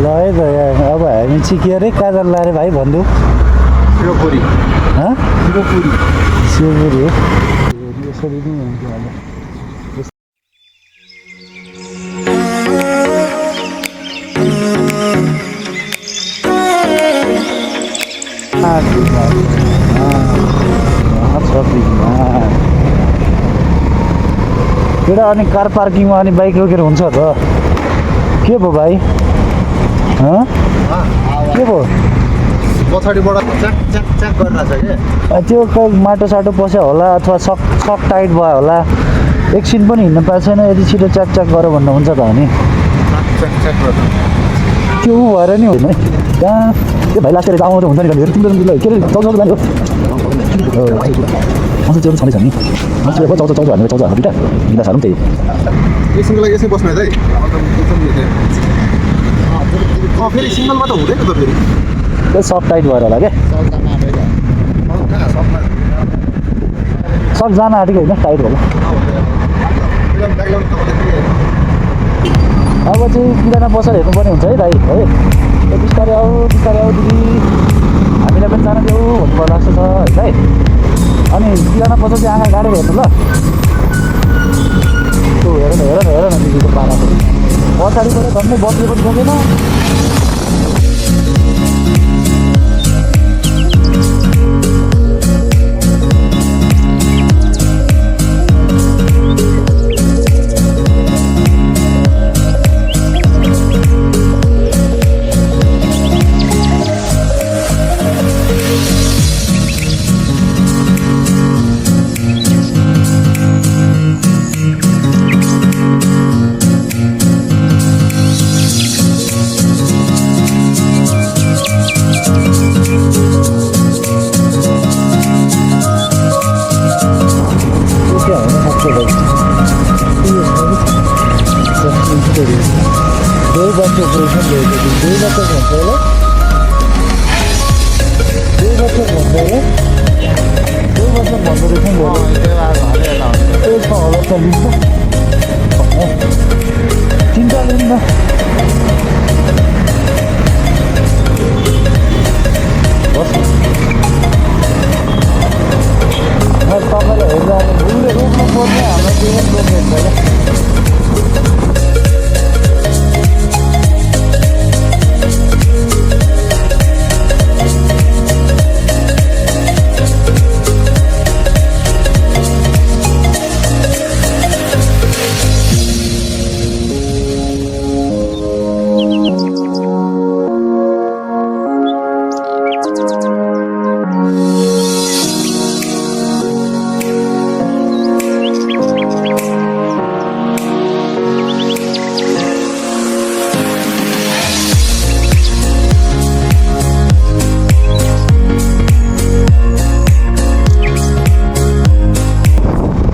ल है त यहाँ अब हामी चाहिँ के अरे काजल लारे भाइ भन्नु शिवपुरी शिवपुरी हो यसरी नै हुन्थ्यो अब एउटा अनि कार पार्किङमा अनि बाइक रोकेर हुन्छ त के भयो भाइ के भयो पछाडिबाट च्याक च्याक च्याक गरिरहेछ त्यो माटो साटो पस्यो होला अथवा सक टाइट भयो होला एकछिन पनि हिँड्न पाएको छैन यदि छिटो च्याक च्याक गर भन्नुहुन्छ त अनि त्यो ऊ भएर नि होइन है त्यहाँ त्यो भाइ लास्ट आउँदा हुन्छ नि तिम्रो के अरे चौध जाने हो त्यो छँदैछ नि चौध भने चौध दुइटा गिलासहरू पनि त्यही एकछिनको लागि यसै बस्नु है फेरि सिङ्गलमा त हुँदैन त फेरि त्यो सक टाइट भएर होला क्या सक जान आँटेको होइन टाइट होला अब चाहिँ किराना पसल हेर्नुपर्ने हुन्छ है दाइ है बिस्तारै आऊ दिदी हामीलाई पनि जान देऊ भन्नुपर्ने जस्तो छ है अनि किराना पसल चाहिँ आँखा गाडेर हेर्नु ल त्यो हेर न दिदीको पारा पछाडिबाट झन्डै बस्ने पनि बोकेन चिन्ता लिन्न तपाईँलाई हेर्दा उसले रोक्नु पर्ने हाम्रो जीवन रोक्नु पर्छ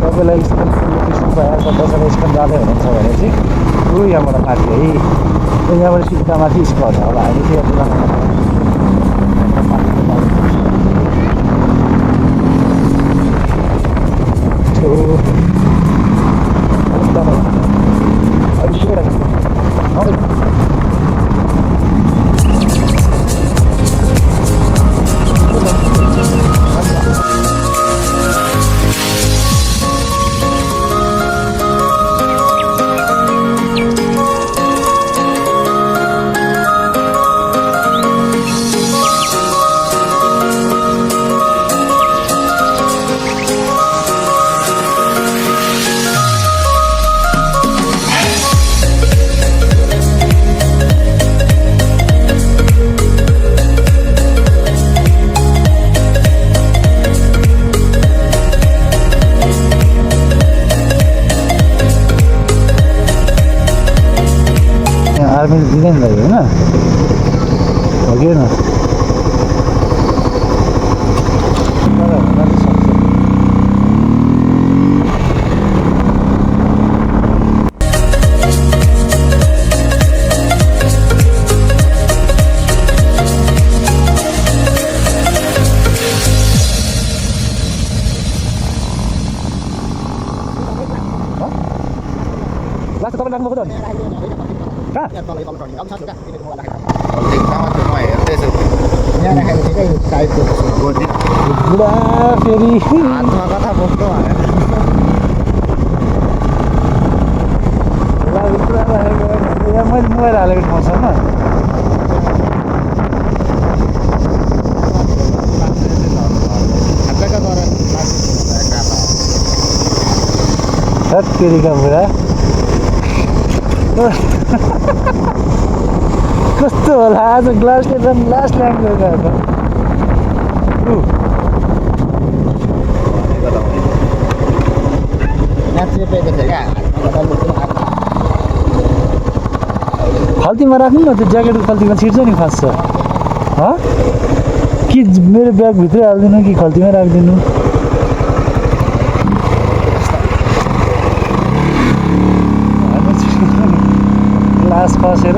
तपाईँलाई लोकेसन भएर बसेर स्कन जाँदै हुनुहुन्छ भने चाहिँ ऊ यहाँबाट काट्यो है यहाँबाट सिक्का माथि स्पट अब हामी चाहिँ आर्मीले दिँदैन भाइ होइन हो कि न लाग्छ तपाईँ लाग्नुभएको त कहाँ बुढा फेरि हातमा कथा बोक्नु भनेर पुरा राखेको यहाँ मैले मोबाइल हालेको ठाउँसम्म तेरिका बुढा कस्तो होला आज ग्लासले झन् लास्ट ल्याङ्गो खल्तीमा राख्नु न त्यो ज्याकेटको खल्तीमा छिर्छ नि खस्छ कि मेरो ब्यागभित्रै हालिदिनु कि खल्तीमै राखिदिनु ग्लास खसेर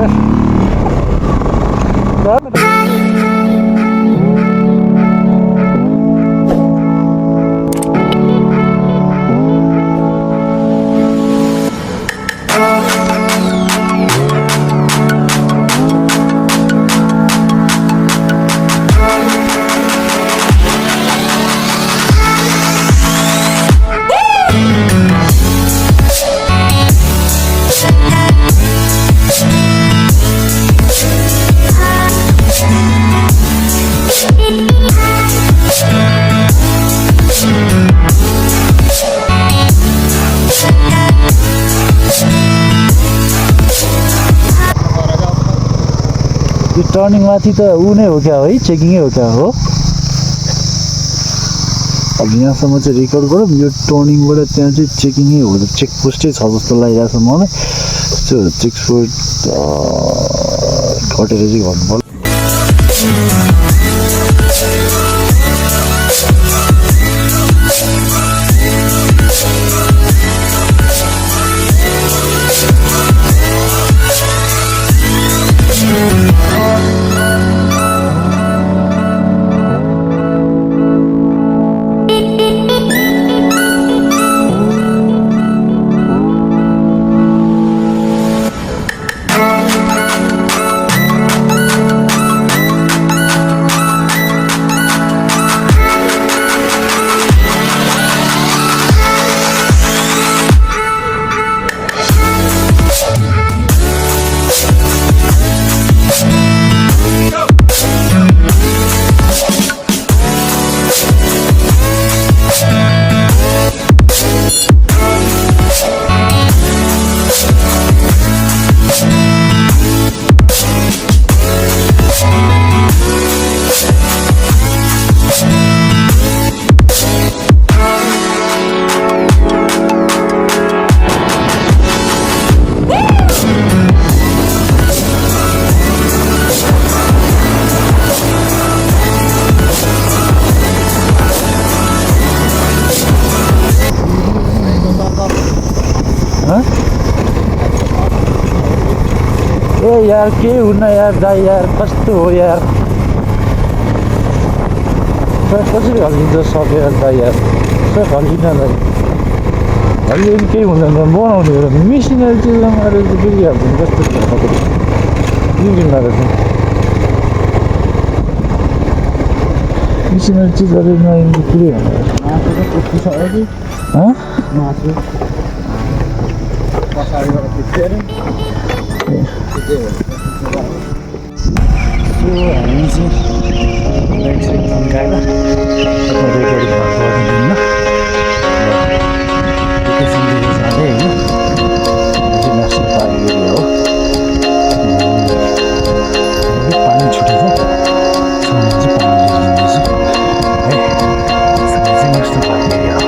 यो टर्निङ माथि त ऊ नै हो क्या है चेकिङै हो क्या हो अब यहाँसम्म चाहिँ रेकर्ड गरौँ यो टर्निङबाट त्यहाँ चाहिँ चेकिङै हो चेकपोस्टै छ जस्तो लागिरहेको छ मलाई त्यो चेकपोस्ट कटेर चाहिँ गर्नु पर्यो ए यार के हुन्न यार दाइ यार कस्तो हो यार कसरी हल्किन्छ सक्यो यार दाइ यार हल्किन दाइ हल्कियो पनि केही हुँदैन बनाउने हो मेसिनहरू चिजमा मारेर चाहिँ बिग्रिहाल्छ कस्तो बिग्रिँदो रहेछ मेसिनहरू चिजहरू नआइन्छ पुरै हामी चाहिँ इलेक्ट्रिक फन्काएर रेकर्डिङ गरिदिनु लोकेसन दिएर जाँदै होइन चाहिँ नेसनल पार्क एरिया हो पानी छुटेछ सामान चाहिँ पानी लिइदिँदैछु है चाहिँ नेसनल पार्क एरिया हो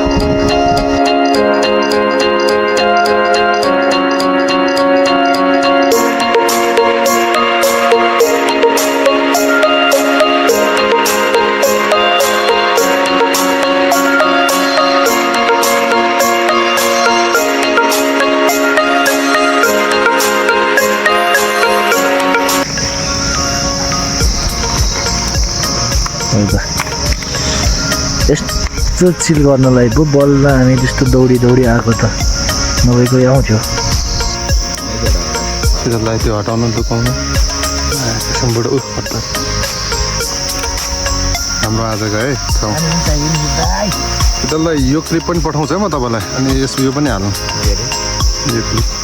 यस्तो चिल गर्नलाई पो बल्ल हामी त्यस्तो दौडी दौडी आएको त नभएको आउँथ्यो सिधलाई त्यो हटाउनु दुखाउनु किसिमबाट हट्ला हाम्रो आजको है ठाउँ त्यसलाई यो क्लिप पनि पठाउँछु है म तपाईँलाई अनि यो पनि हाल्नु यो क्लिप